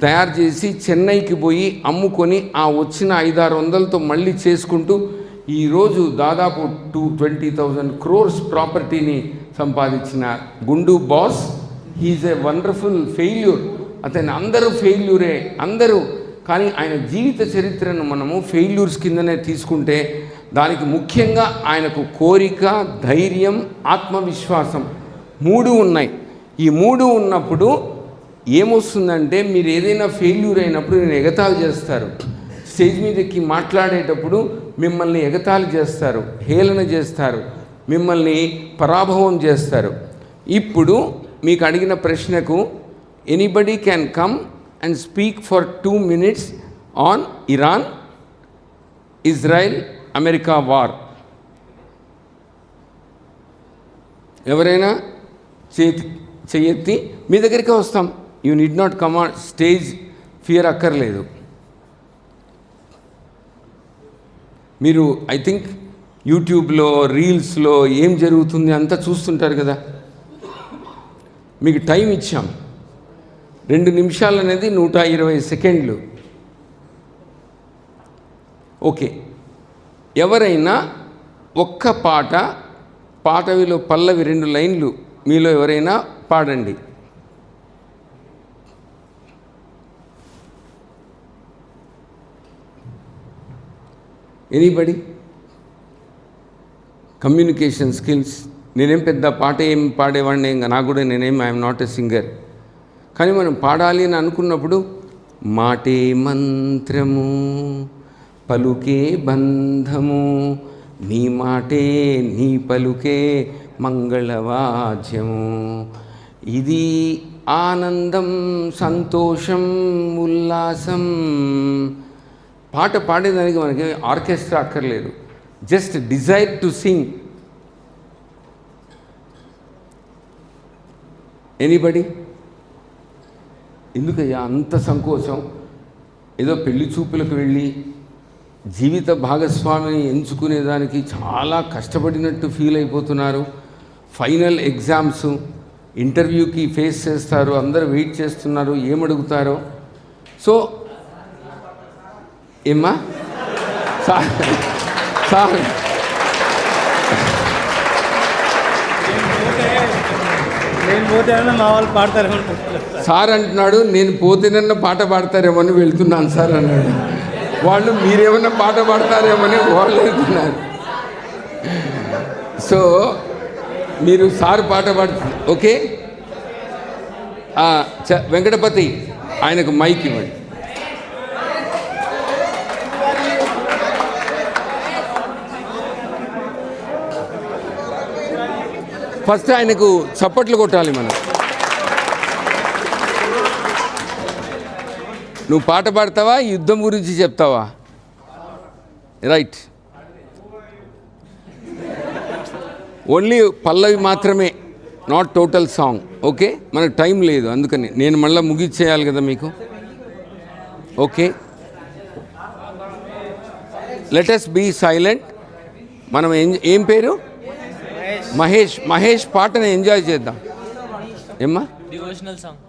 తయారు చేసి చెన్నైకి పోయి అమ్ముకొని ఆ వచ్చిన 500-600తో మళ్ళీ చేసుకుంటూ ఈరోజు దాదాపు 20,000 crores ప్రాపర్టీని సంపాదించిన గుండు boss. He is a wonderful failure. అతను అందరూ ఫెయిల్యూరే అందరూ, కానీ ఆయన జీవిత చరిత్రను మనము ఫెయిల్యూర్స్ కిందనే తీసుకుంటే దానికి ముఖ్యంగా ఆయనకు కోరిక, ధైర్యం, ఆత్మవిశ్వాసం 3 ఉన్నాయి. ఈ 3 ఉన్నప్పుడు ఏమొస్తుందంటే మీరు ఏదైనా ఫెయిల్యూర్ అయినప్పుడు నేను ఎగతాళి చేస్తారు. స్టేజ్ మీద ఎక్కి మాట్లాడేటప్పుడు మిమ్మల్ని ఎగతాళి చేస్తారు, హేళన చేస్తారు, మిమ్మల్ని పరాభవం చేస్తారు. ఇప్పుడు మీకు అడిగిన ప్రశ్నకు anybody can come and speak for 2 minutes on Iran Israel America war. ఎవరైనా చెయ్యెత్తి మీ దగ్గరికి వస్తాం. You need not come on stage, fear అక్కర్లేదు. మీరు ఐ థింక్ యూట్యూబ్లో రీల్స్లో ఏం జరుగుతుంది అంతా చూస్తుంటారు కదా. మీకు టైం ఇచ్చాం, 2 నిమిషాలు అనేది 120 సెకండ్లు. ఓకే, ఎవరైనా ఒక్క పాటవిలో పల్లవి 2 లైన్లు మీలో ఎవరైనా పాడండి. ఎనీబడి? Communication skills. నేనేం పెద్ద పాట ఏం పాడేవాడిని, ఇంకా నాకు కూడా ఐఎమ్ నాట్ ఎ సింగర్. కానీ మనం పాడాలి అని అనుకున్నప్పుడు మాటే మంత్రము, పలుకే బంధము, నీ మాటే నీ పలుకే మంగళవాద్యము. ఇది ఆనందం, సంతోషం, ఉల్లాసం, పాట పాడేదానికి మనకి ఆర్కెస్ట్రా అక్కర్లేదు, just desire to sing. Anybody? ఎందుకయ్యా అంత సంకోచం? ఏదో పెళ్లి చూపులకు వెళ్ళి జీవిత భాగస్వామిని ఎంచుకునేదానికి చాలా కష్టపడినట్టు ఫీల్ అయిపోతున్నారు. ఫైనల్ ఎగ్జామ్స్, ఇంటర్వ్యూకి ఫేస్ చేస్తారు, అందరూ వెయిట్ చేస్తున్నారు, ఏమడుగుతారో. సో ఏమ్మా సార్ సార్ మా వాళ్ళు పాడతారేమో సార్ అంటున్నాడు, నేను పోతేనన్నా పాట పాడతారేమని వెళ్తున్నాను సార్ అన్నాడు. వాళ్ళు మీరేమన్నా పాట పాడతారేమని వాళ్ళు వెళ్తున్నారు. సో మీరు సార్ పాట పాడుతుంది. ఓకే, వెంకటపతి ఆయనకు మైక్ ఇవ్వండి. ఫస్ట్ ఆయనకు చప్పట్లు కొట్టాలి మనం. నువ్వు పాట పాడతావా, యుద్ధం గురించి చెప్తావా? రైట్, ఓన్లీ పల్లవి మాత్రమే, నాట్ టోటల్ సాంగ్. ఓకే, మనకు టైం లేదు, అందుకని నేను మళ్ళీ ముగిచ్చేయాలి కదా మీకు. Okay, let us be silent. మనం ఏం పేరు? మహేష్. మహేష్ పాటను ఎంజాయ్ చేద్దాం. ఏమ్మా? Devotional song,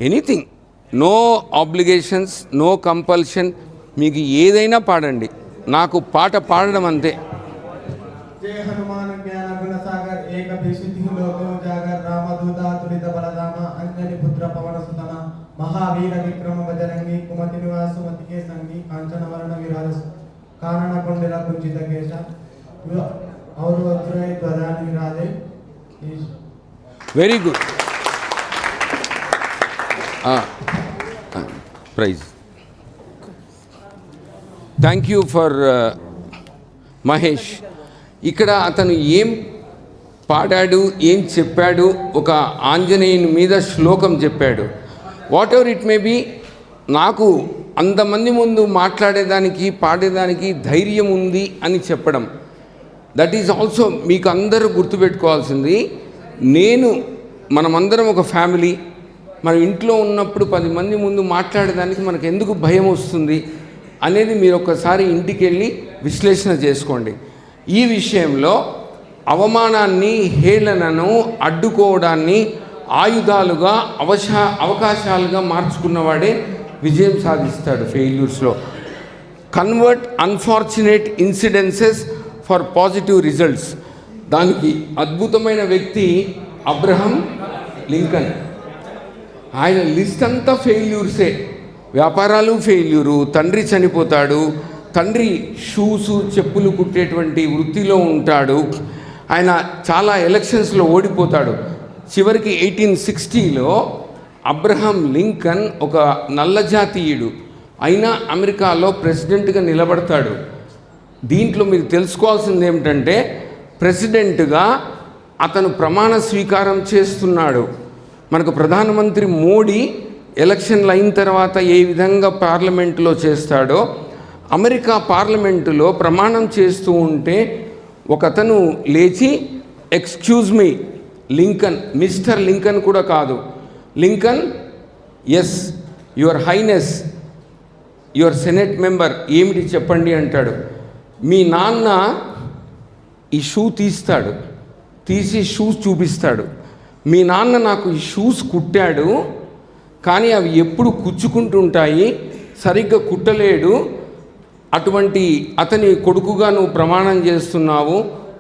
anything, no obligations, no compulsion. మీకు ఏదైనా పాడండి, నాకు పాట పాడడం అంతే. జయ హనుమాన్ జ్ఞాన గుణ సాగర్ ఏక విశుద్ధి లోకో జాగర్ రామదూత తులిత బలధామ అంజని పుత్ర పవన సుతన మహావీర విక్రమ బజరంగి కుమతి నివాసు మతికే సంగి కాంచన వరణ విరాజ కానన కొండల కుంచిత కేశ और वज्रय ध्वजानि विराजे. Very good. Prize. Thank you for Mahesh. ఇక్కడ అతను ఏం పాడాడు, ఏం చెప్పాడు, ఒక ఆంజనేయుని మీద శ్లోకం చెప్పాడు. Whatever it may be, నాకు అంతమంది ముందు మాట్లాడేదానికి పాడేదానికి ధైర్యం ఉంది అని చెప్పడం. దట్ ఈజ్ ఆల్సో మీకు అందరూ గుర్తుపెట్టుకోవాల్సింది. మనమందరం ఒక ఫ్యామిలీ. మన ఇంట్లో ఉన్నప్పుడు 10 మంది ముందు మాట్లాడేదానికి మనకు ఎందుకు భయం వస్తుంది అనేది మీరు ఒకసారి ఇంటికి వెళ్ళి విశ్లేషణ చేసుకోండి. ఈ విషయంలో అవమానాన్ని, హేళనను అడ్డుకోవడాన్ని ఆయుధాలుగా, అవకాశాలుగా మార్చుకున్నవాడే విజయం సాధిస్తాడు ఫెయిల్యూర్స్లో. Convert unfortunate incidences for positive results. దానికి అద్భుతమైన వ్యక్తి అబ్రహం లింకన్. ఆయన లిస్ట్ అంతా ఫెయిల్యూర్సే. వ్యాపారాలు ఫెయిల్యూరు, తండ్రి చనిపోతాడు, తండ్రి షూసు చెప్పులు కుట్టేటువంటి వృత్తిలో ఉంటాడు, ఆయన చాలా ఎలక్షన్స్లో ఓడిపోతాడు. చివరికి 1860లో అబ్రహం లింకన్ ఒక నల్లజాతీయుడు అయినా అమెరికాలో ప్రెసిడెంట్గా నిలబడతాడు. దీంట్లో మీరు తెలుసుకోవాల్సింది ఏమిటంటే, ప్రెసిడెంట్గా అతను ప్రమాణ స్వీకారం చేస్తున్నాడు. మనకు ప్రధానమంత్రి మోడీ ఎలక్షన్లు అయిన తర్వాత ఏ విధంగా పార్లమెంటులో చేస్తాడో, అమెరికా పార్లమెంటులో ప్రమాణం చేస్తూ ఉంటే ఒకతను లేచి, excuse me Lincoln, mister Lincoln కూడా కాదు, Lincoln, yes your highness, your senate member, ఏమిటి చెప్పండి అంటాడు. మీ నాన్న ఈ షూ తీసి షూస్ చూపిస్తాడు. మీ నాన్న నాకు ఈ షూస్ కుట్టాడు, కానీ అవి ఎప్పుడు కుచ్చుకుంటుంటాయి, సరిగ్గా కుట్టలేడు, అటువంటి అతని కొడుకుగా నువ్వు ప్రమాణం చేస్తున్నావు,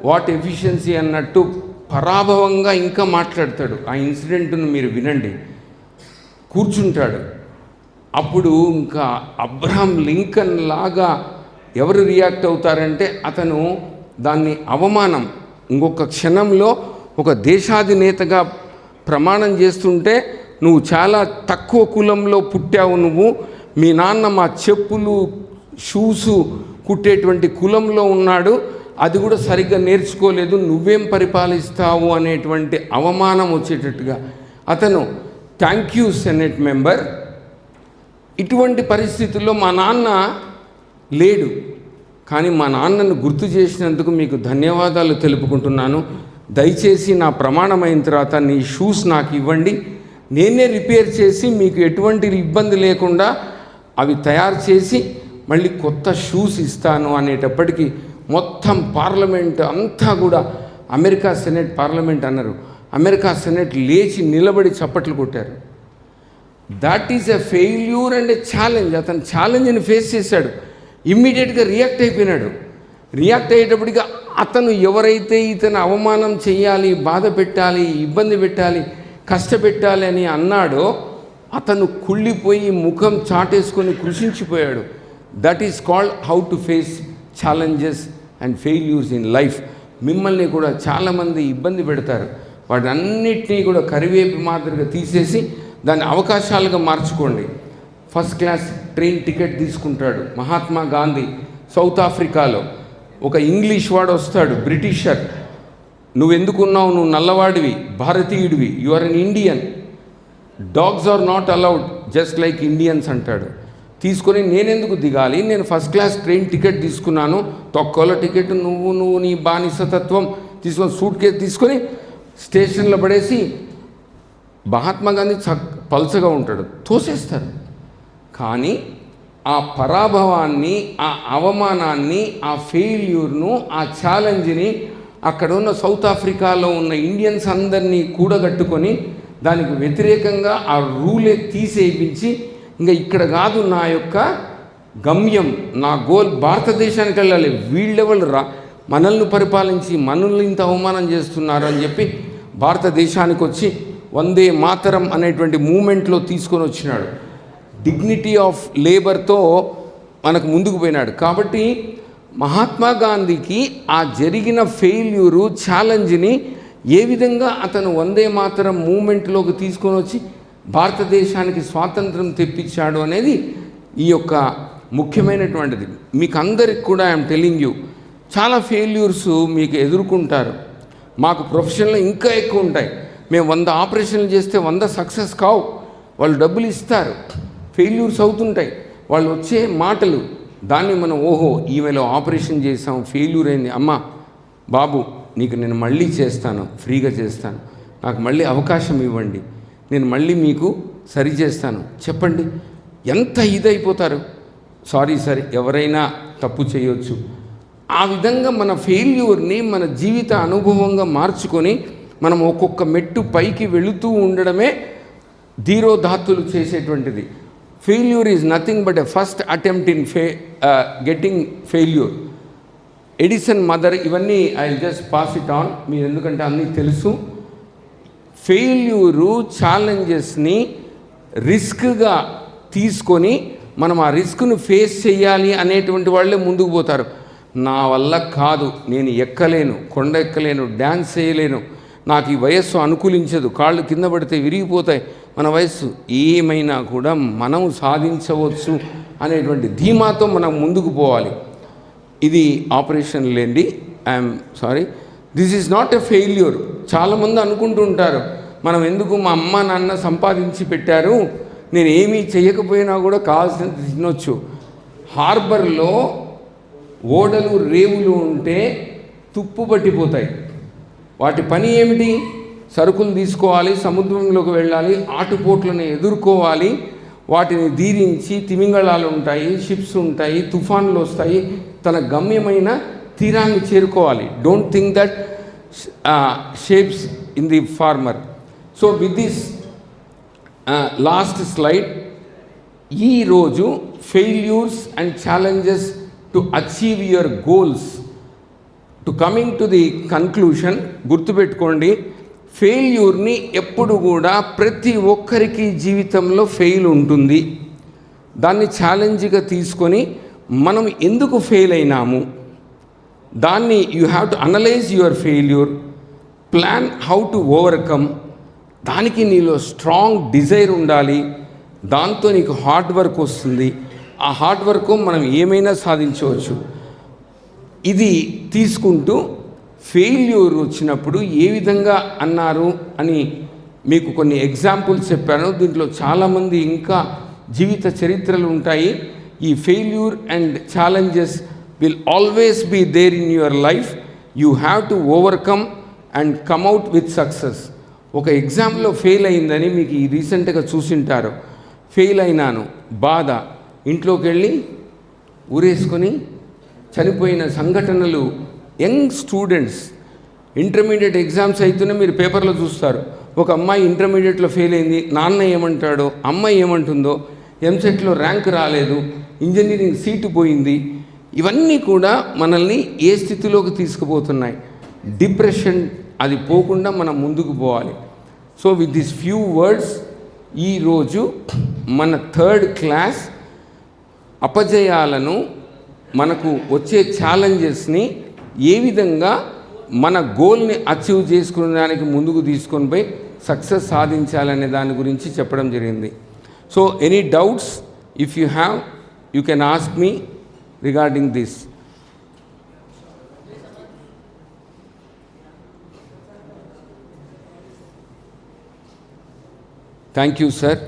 వాట్ ఎఫిషియన్సీ అన్నట్టు పరాభవంగా ఇంకా మాట్లాడతాడు. ఆ ఇన్సిడెంట్ను మీరు వినండి. కూర్చుంటాడు. అప్పుడు ఇంకా అబ్రహం లింకన్ లాగా ఎవరు రియాక్ట్ అవుతారంటే, అతను దాన్ని అవమానం, ఇంకొక క్షణంలో ఒక దేశాధినేతగా ప్రమాణం చేస్తుంటే, నువ్వు చాలా తక్కువ కులంలో పుట్టావు, నువ్వు మీ నాన్న మా చెప్పులు షూసు కుట్టేటువంటి కులంలో ఉన్నాడు, అది కూడా సరిగ్గా నేర్చుకోలేదు, నువ్వేం పరిపాలిస్తావు అనేటువంటి అవమానం వచ్చేటట్టుగా అతను, థ్యాంక్ యూ సెనెట్ మెంబర్. ఇటువంటి పరిస్థితుల్లో మా నాన్న లేడు. కానీ మా నాన్నను గుర్తు చేసినందుకు మీకు ధన్యవాదాలు తెలుపుకుంటున్నాను. దయచేసి నా ప్రమాణం అయిన తర్వాత నీ షూస్ నాకు ఇవ్వండి, నేనే రిపేర్ చేసి మీకు ఎటువంటి ఇబ్బంది లేకుండా అవి తయారు చేసి మళ్ళీ కొత్త షూస్ ఇస్తాను అనేటప్పటికీ మొత్తం పార్లమెంట్ అంతా కూడా అమెరికా సెనెట్ పార్లమెంట్ అన్నారు. అమెరికా సెనెట్ లేచి నిలబడి చప్పట్లు కొట్టారు. That is a failure and a challenge. అతను ఛాలెంజ్ని ఫేస్ చేశాడు, ఇమ్మీడియట్గా రియాక్ట్ అయిపోయినాడు. రియాక్ట్ అయ్యేటప్పటికి అతను ఎవరైతే ఇతను అవమానం చేయాలి, బాధ పెట్టాలి, ఇబ్బంది పెట్టాలి, కష్టపెట్టాలి అని అన్నాడో అతను కుళ్ళిపోయి ముఖం చాటేసుకొని కృషించిపోయాడు. That is called how to face challenges and failures in life. మిమ్మల్ని కూడా చాలామంది ఇబ్బంది పెడతారు, వాటన్నిటినీ కూడా కరివేపు మాదిరిగా తీసేసి దాన్ని అవకాశాలుగా మార్చుకోండి. ఫస్ట్ క్లాస్ ట్రైన్ టికెట్ తీసుకుంటాడు మహాత్మా గాంధీ. సౌత్ ఆఫ్రికాలో ఒక ఇంగ్లీష్ వాడు వస్తాడు, బ్రిటిషర్. నువ్వెందుకున్నావు, నువ్వు నల్లవాడివి, భారతీయుడివి, you are an Indian, dogs are not allowed just like Indians అంటాడు. తీసుకొని నేనెందుకు దిగాలి, నేను ఫస్ట్ క్లాస్ ట్రైన్ టికెట్ తీసుకున్నాను, తొక్కల టికెట్, నువ్వు నీ బానిసతత్వం తీసుకొని సూట్ కేసు తీసుకొని స్టేషన్లో పడేసి, మహాత్మా గాంధీ పల్చగా ఉంటాడు, తోసేస్తారు. కానీ ఆ పరాభవాన్ని, ఆ అవమానాన్ని, ఆ ఫెయిల్యూర్ను, ఆ ఛాలెంజ్ని అక్కడ ఉన్న సౌత్ ఆఫ్రికాలో ఉన్న ఇండియన్స్ అందరినీ కూడగట్టుకొని దానికి వ్యతిరేకంగా ఆ రూలే తీసేయించి, ఇంకా ఇక్కడ కాదు నా యొక్క గమ్యం, నా గోల్ భారతదేశానికి వెళ్ళాలి, వీళ్ళెవరు మనల్ని పరిపాలించి మనల్ని ఇంత అవమానం చేస్తున్నారు అని చెప్పి భారతదేశానికి వచ్చి వందే మాతరం అనేటువంటి మూమెంట్లో తీసుకొని వచ్చినాడు. డిగ్నిటీ ఆఫ్ లేబర్తో మనకు ముందుకు పోయినాడు. కాబట్టి మహాత్మా గాంధీకి ఆ జరిగిన ఫెయిల్యూరు, ఛాలెంజ్ని ఏ విధంగా అతను వందే మాతరం మూమెంట్లోకి తీసుకొని వచ్చి భారతదేశానికి స్వాతంత్రం తెప్పించాడు అనేది ఈ యొక్క ముఖ్యమైనటువంటిది. మీకు అందరికి కూడా ఐఎమ్ టెల్లింగ్ యూ, చాలా ఫెయిల్యూర్స్ మీకు ఎదుర్కొంటారు. మాకు ప్రొఫెషన్లో ఇంకా ఎక్కువ ఉంటాయి. మేము 100 ఆపరేషన్లు చేస్తే 100 సక్సెస్ కావు. వాళ్ళు డబ్బులు ఇస్తారు, ఫెయిల్యూర్స్ అవుతుంటాయి. వాళ్ళు వచ్చే మాటలు, దాన్ని మనం ఓహో ఈమెలో ఆపరేషన్ చేసాం, ఫెయిల్యూర్ అయింది, అమ్మ బాబు నీకు నేను మళ్ళీ చేస్తాను, ఫ్రీగా చేస్తాను, నాకు మళ్ళీ అవకాశం ఇవ్వండి, నేను మళ్ళీ మీకు సరి చేస్తాను చెప్పండి. ఎంత ఇదైపోతారు. సారీ ఎవరైనా తప్పు చేయొచ్చు. ఆ విధంగా మన ఫెయిల్యూర్ని మన జీవిత అనుభవంగా మార్చుకొని మనం ఒక్కొక్క మెట్టు పైకి వెళుతూ ఉండడమే ధీరోదాత్తులు చేసేటువంటిది. Failure is nothing but a first attempt in getting failure. Edison mother, ఇవన్నీ I just pass it on, మీరు ఎందుకంటే అన్నీ తెలుసు. ఫెయిల్యూరు, ఛాలెంజెస్ని రిస్క్గా తీసుకొని మనం ఆ రిస్క్ను ఫేస్ చేయాలి అనేటువంటి వాళ్ళే ముందుకు పోతారు. నా వల్ల కాదు, నేను ఎక్కలేను, కొండ ఎక్కలేను, డ్యాన్స్ చేయలేను, నాకు ఈ వయస్సు అనుకూలించదు, కాళ్ళు కింద పడితే విరిగిపోతాయి, మన వయస్సు ఏమైనా కూడా మనం సాధించవచ్చు అనేటువంటి ధీమాతో మనం ముందుకు పోవాలి. ఇది ఆపరేషన్ లేండి. I'm sorry, this is not a failure. చాలామంది అనుకుంటూ ఉంటారు, మనం ఎందుకు, మా అమ్మ నాన్న సంపాదించి పెట్టారు, నేను ఏమీ చేయకపోయినా కూడా కావాల్సినంత తినొచ్చు. హార్బర్లో ఓడలు, రేవులు ఉంటే తుప్పు పట్టిపోతాయి. వాటి పని ఏమిటి? సరుకులు తీసుకోవాలి, సముద్రంలోకి వెళ్ళాలి, ఆటుపోట్లను ఎదుర్కోవాలి, వాటిని ధీరించి, తిమింగళాలు ఉంటాయి, షిప్స్ ఉంటాయి, తుఫాన్లు వస్తాయి, తన గమ్యమైన తీరాన్ని చేరుకోవాలి. Don't think that shapes in the former. So with this last slide, ఈరోజు failures and challenges to achieve your goals. To coming to the conclusion, గుర్తుపెట్టుకోండి, ఫెయిల్యూర్ని ఎప్పుడు కూడా ప్రతి ఒక్కరికి జీవితంలో ఫెయిల్ ఉంటుంది. దాన్ని ఛాలెంజ్గా తీసుకొని మనం ఎందుకు ఫెయిల్ అయినాము, దాన్ని you have to analyse your failure, plan how to overcome. దానికి నీలో స్ట్రాంగ్ డిజైర్ ఉండాలి, దాంతో నీకు హార్డ్ వర్క్ వస్తుంది. ఆ హార్డ్ వర్క్ మనం ఏమైనా సాధించవచ్చు. ఇది తీసుకుంటూ ఫెయిల్యూర్ వచ్చినప్పుడు ఏ విధంగా అన్నారు అని మీకు కొన్ని ఎగ్జాంపుల్స్ చెప్పాను. దీంట్లో చాలామంది ఇంకా జీవిత చరిత్రలు ఉంటాయి. ఈ failure and challenges will always be there in your life. You have to overcome and come out with success. ఒక ఎగ్జామ్లో ఫెయిల్ అయిందని మీకు ఈ రీసెంట్గా చూసింటారు. ఫెయిల్ అయినాను, బాధ, ఇంట్లోకి వెళ్ళి ఊరేసుకొని చనిపోయిన సంఘటనలు. యంగ్ స్టూడెంట్స్ ఇంటర్మీడియట్ ఎగ్జామ్స్ అయితేనే మీరు పేపర్లో చూస్తారు. ఒక అమ్మాయి ఇంటర్మీడియట్లో ఫెయిల్ అయింది, నాన్న ఏమంటాడో, అమ్మాయి ఏమంటుందో, ఎంసెట్లో ర్యాంక్ రాలేదు, ఇంజనీరింగ్ సీటు పోయింది. ఇవన్నీ కూడా మనల్ని ఏ స్థితిలోకి తీసుకుపోతున్నాయి? డిప్రెషన్. అది పోకుండా మనం ముందుకు పోవాలి. So with this few words, ఈరోజు మన 3rd క్లాస్ అపజయాలను, మనకు వచ్చే ఛాలెంజెస్ని ఏ విధంగా మన గోల్ని అచీవ్ చేసుకునేదానికి ముందుకు తీసుకొని పోయి సక్సెస్ సాధించాలనే దాని గురించి చెప్పడం జరిగింది. So any doubts if you have, you can ask me regarding this. Thank you sir.